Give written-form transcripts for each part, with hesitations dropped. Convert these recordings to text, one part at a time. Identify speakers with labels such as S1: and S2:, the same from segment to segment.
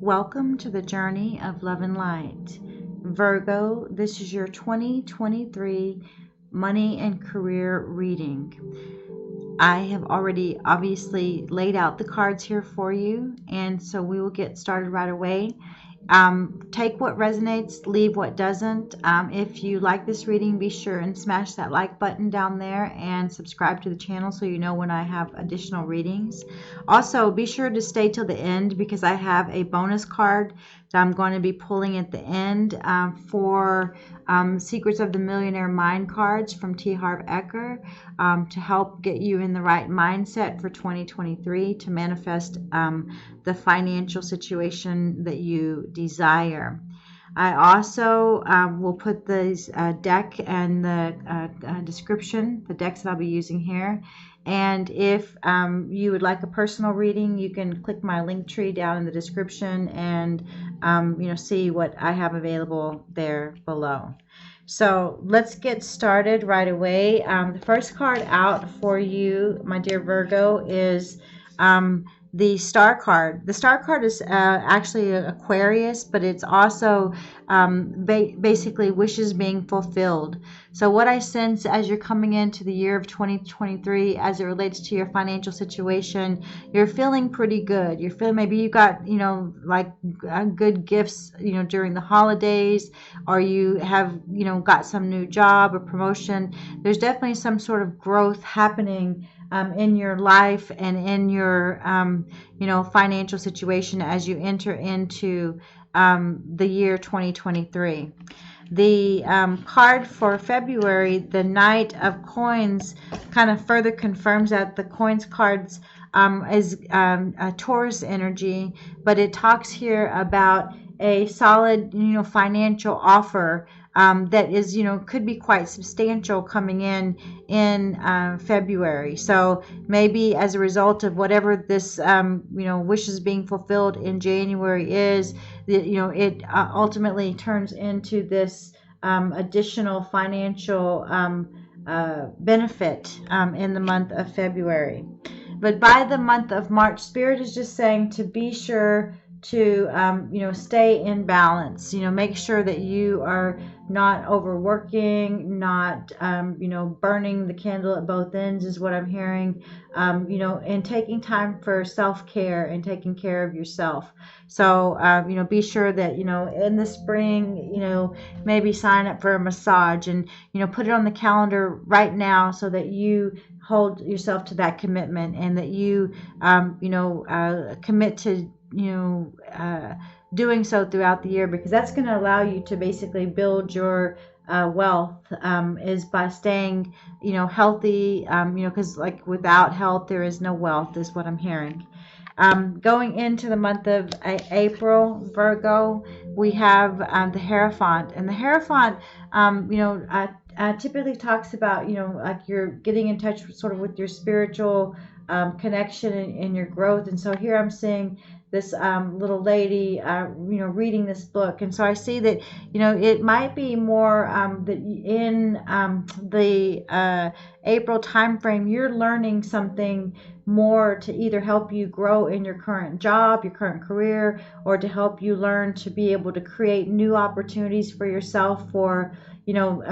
S1: Welcome to the journey of love and light. Virgo, this is your 2023 money and career reading. I have already obviously laid out the cards here for you, and so we will get started right away. Take what resonates, leave what doesn't. If you like this reading, be sure and smash that like button down there and subscribe to the channel so you know when I have additional readings. Also, be sure to stay till the end because I have a bonus card that I'm going to be pulling at the end for Secrets of the Millionaire Mind cards from T. Harv Eker to help get you in the right mindset for 2023 to manifest the financial situation that you desire. I also will put this deck and the description, the decks that I'll be using here. And if you would like a personal reading, you can click my link tree down in the description and see what I have available there below. So let's get started right away. The first card out for you, my dear Virgo, is the star card. The star card is actually Aquarius, but it's also basically wishes being fulfilled. So what I sense as you're coming into the year of 2023, as it relates to your financial situation, you're feeling pretty good. You're feeling, maybe you got, like good gifts, during the holidays, or you have, got some new job or promotion. There's definitely some sort of growth happening in your life and in your financial situation as you enter into the year 2023. The card for February, the Knight of Coins, kind of further confirms that the Coins cards is a Taurus energy, but it talks here about a solid financial offer that is could be quite substantial coming in February. So maybe as a result of whatever this wishes being fulfilled in January is, it ultimately turns into this additional financial benefit in the month of February. But by the month of March, Spirit is just saying to be sure to stay in balance. Make sure that you are not overworking, not burning the candle at both ends is what I'm hearing. And taking time for self-care and taking care of yourself. So be sure that in the spring maybe sign up for a massage and put it on the calendar right now so that you hold yourself to that commitment and that you commit to doing so throughout the year, because that's going to allow you to basically build your wealth is by staying healthy, because like without health there is no wealth is what I'm hearing. Going into the month of April, Virgo, we have the Hierophant, and the Hierophant typically talks about like you're getting in touch with your spiritual connection and your growth. And so here I'm seeing this little lady reading this book, and so I see that it might be more that in the April time frame you're learning something more to either help you grow in your current job, your current career, or to help you learn to be able to create new opportunities for yourself, for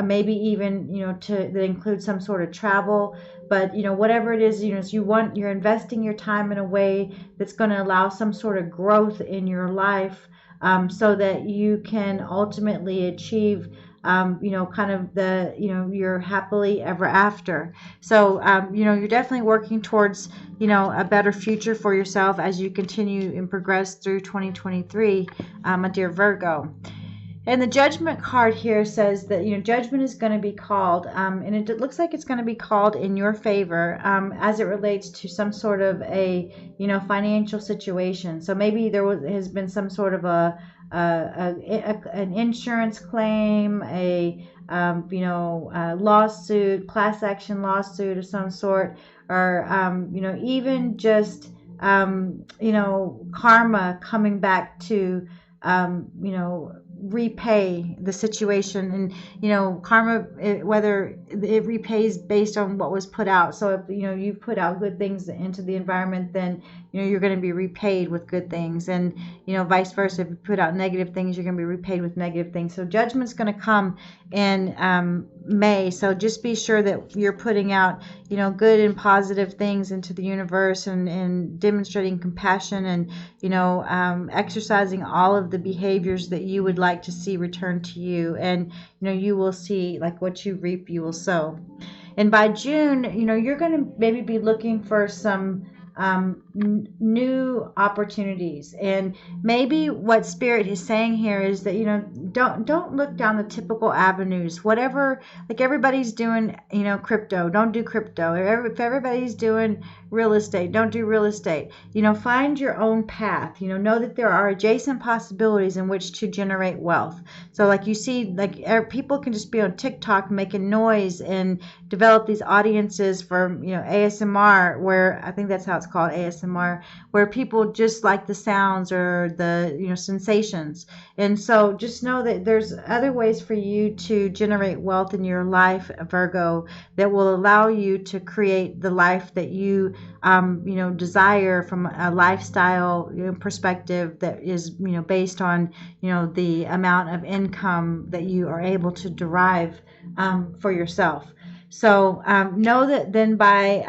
S1: maybe even that include some sort of travel. But whatever it is, you're investing your time in a way that's going to allow some sort of growth in your life, so that you can ultimately achieve kind of the your happily ever after. So you're definitely working towards a better future for yourself as you continue and progress through 2023, my dear Virgo. And the Judgment card here says that judgment is going to be called, and it looks like it's going to be called in your favor as it relates to some sort of a financial situation. So maybe has been some sort of an insurance claim, a lawsuit, class action lawsuit of some sort, or even just karma coming back to repay the situation. And karma, whether it repays based on what was put out. So if you've put out good things into the environment, then you're going to be repaid with good things. And, vice versa. If you put out negative things, you're going to be repaid with negative things. So judgment's going to come in May. So just be sure that you're putting out, good and positive things into the universe, and demonstrating compassion, and, exercising all of the behaviors that you would like to see returned to you. And, you will see, like, what you reap, you will sow. And by June, you're going to maybe be looking for some new opportunities. And maybe what Spirit is saying here is that, don't look down the typical avenues. Whatever, like everybody's doing, crypto, don't do crypto. If everybody's doing real estate, don't do real estate. Find your own path. Know that there are adjacent possibilities in which to generate wealth. So like you see, like people can just be on TikTok making noise and develop these audiences for, ASMR, where I think that's how it's called, ASMR, where people just like the sounds or the, sensations. And so just know that there's other ways for you to generate wealth in your life, Virgo, that will allow you to create the life that you, desire from a lifestyle perspective that is, based on, the amount of income that you are able to derive for yourself. So know that then by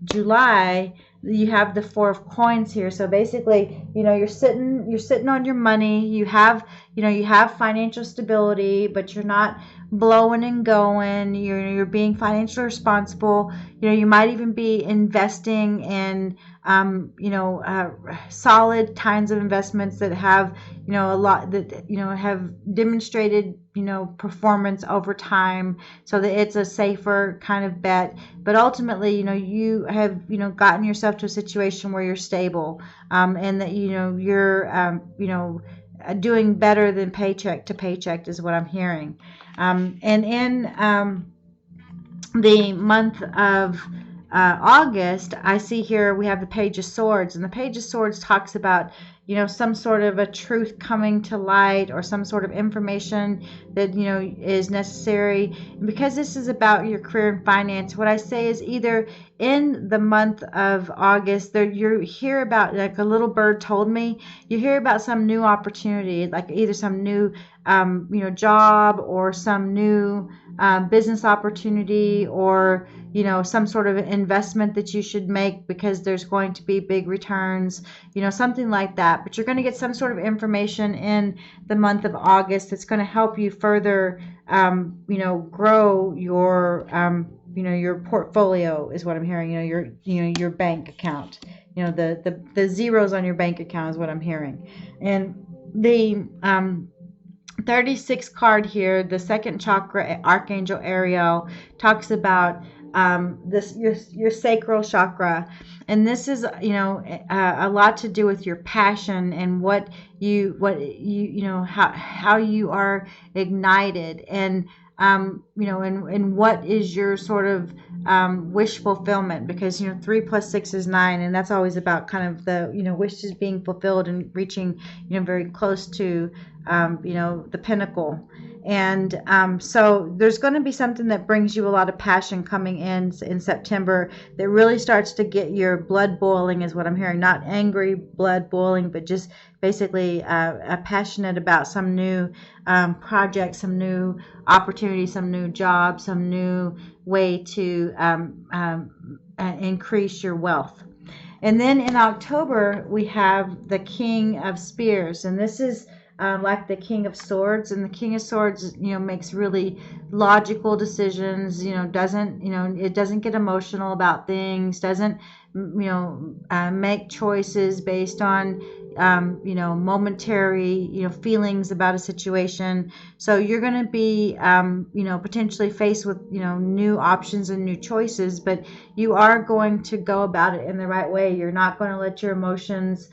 S1: July, you have the Four of Coins here. So basically, you're sitting on your money. You have financial stability, but you're not blowing and going. You're being financially responsible. You might even be investing in solid kinds of investments that have a lot that have demonstrated performance over time, so that it's a safer kind of bet. But ultimately, you have gotten yourself to a situation where you're stable, and that you're doing better than paycheck to paycheck is what I'm hearing. And in the month of August, I see here we have the Page of Swords, and the Page of Swords talks about some sort of a truth coming to light, or some sort of information that is necessary. And because this is about your career and finance, what I say is either in the month of August, you hear about, like a little bird told me, you hear about some new opportunity, like either some new job, or some new business opportunity, or some sort of investment that you should make because there's going to be big returns, something like that. But you're going to get some sort of information in the month of August that's going to help you further, grow your portfolio, is what I'm hearing. Your bank account. The zeros on your bank account is what I'm hearing. And the 36 card here, the second chakra, Archangel Ariel, talks about this your sacral chakra, and this is a lot to do with your passion and what you how you are ignited, and and what is your sort of wish fulfillment, because 3 + 6 is 9, and that's always about kind of the wishes being fulfilled and reaching very close to the pinnacle. And so there's going to be something that brings you a lot of passion coming in September, that really starts to get your blood boiling, is what I'm hearing. Not angry blood boiling, but just basically passionate about some new project, some new opportunity, some new job, some new way to increase your wealth. And then in October, we have the King of Spears, and this is like the King of Swords. And the King of Swords, makes really logical decisions, it doesn't get emotional about things, doesn't, make choices based on, momentary, feelings about a situation. So you're going to be, potentially faced with, new options and new choices, but you are going to go about it in the right way. You're not going to let your emotions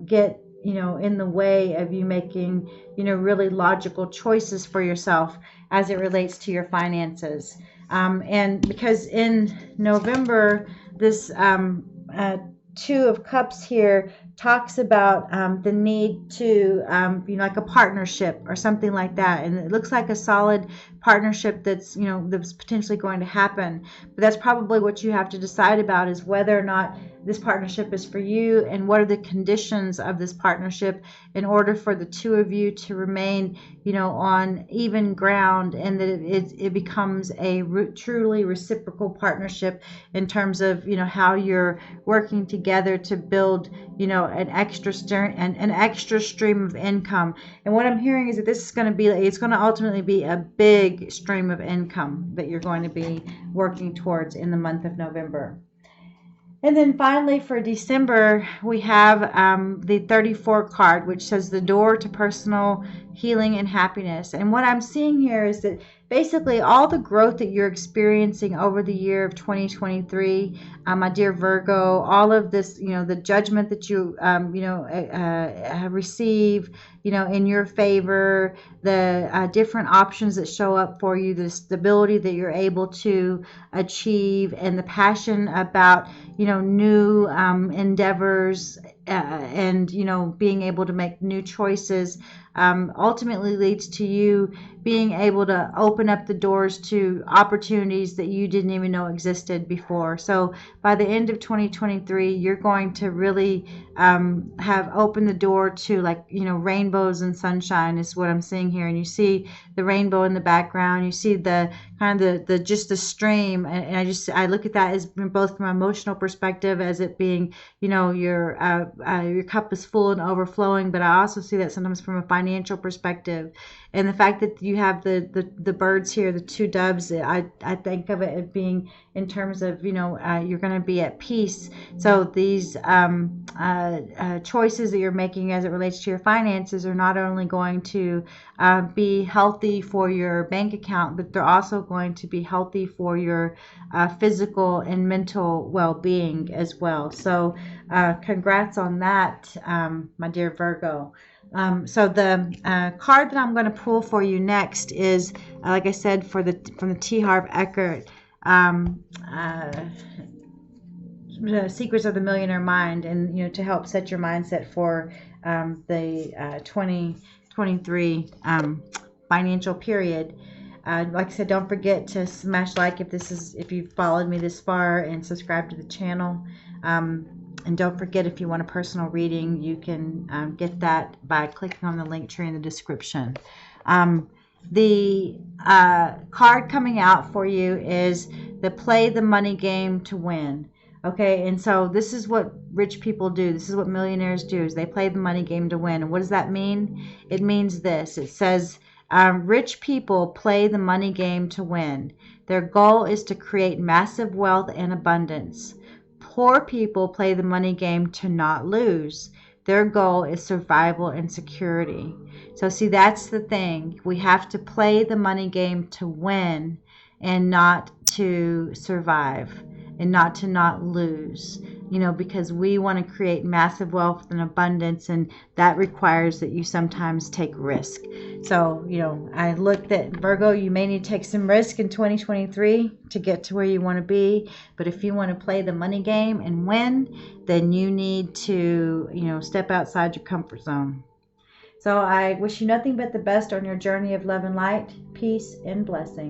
S1: get in the way of you making, really logical choices for yourself as it relates to your finances. And because in November, this Two of Cups here talks about the need to, like a partnership or something like that. And it looks like a solid partnership that's, that's potentially going to happen. But that's probably what you have to decide about, is whether or not this partnership is for you, and what are the conditions of this partnership in order for the two of you to remain, you know, on even ground, and that it becomes a truly reciprocal partnership in terms of, you know, how you're working together to build, you know, an extra stream of income. And what I'm hearing is that this is going to be, it's going to ultimately be a big stream of income that you're going to be working towards in the month of November. And then finally for December, we have the 34 card, which says the door to personal healing and happiness. And what I'm seeing here is that basically all the growth that you're experiencing over the year of 2023, my dear Virgo, all of this, you know, the judgment that you, receive, you know, in your favor, the different options that show up for you, the stability that you're able to achieve, and the passion about, you know, new endeavors, and, you know, being able to make new choices, ultimately leads to you being able to open up the doors to opportunities that you didn't even know existed before. So by the end of 2023, you're going to really have opened the door to, like, you know, rainbows and sunshine is what I'm seeing here. And you see the rainbow in the background, you see the kind of the just the stream, and I look at that as both from an emotional perspective, as it being, you know, your cup is full and overflowing, but I also see that sometimes from a financial perspective. And the fact that you have the birds here, the two doves, I think of it as being in terms of, you know, you're going to be at peace. So these choices that you're making as it relates to your finances are not only going to be healthy for your bank account, but they're also going to be healthy for your physical and mental well-being as well. So congrats on that, my dear Virgo. So the card that I'm going to pull for you next is, like I said, from the T. Harv Eker, the Secrets of the Millionaire Mind, and, you know, to help set your mindset for the 2023 financial period. Like I said, don't forget to smash like if you've followed me this far, and subscribe to the channel. And don't forget, if you want a personal reading, you can get that by clicking on the link tree in the description. The card coming out for you is the play the money game to win. Okay, and so this is what rich people do. This is what millionaires do, is they play the money game to win. And what does that mean? It means this. It says, rich people play the money game to win. Their goal is to create massive wealth and abundance. Poor people play the money game to not lose. Their goal is survival and security. So see, that's the thing. We have to play the money game to win, and not to survive, and not to not lose, you know, because we want to create massive wealth and abundance, and that requires that you sometimes take risk. So, you know, I looked at Virgo, you may need to take some risk in 2023 to get to where you want to be. But if you want to play the money game and win, then you need to, you know, step outside your comfort zone. So I wish you nothing but the best on your journey of love and light, peace and blessing.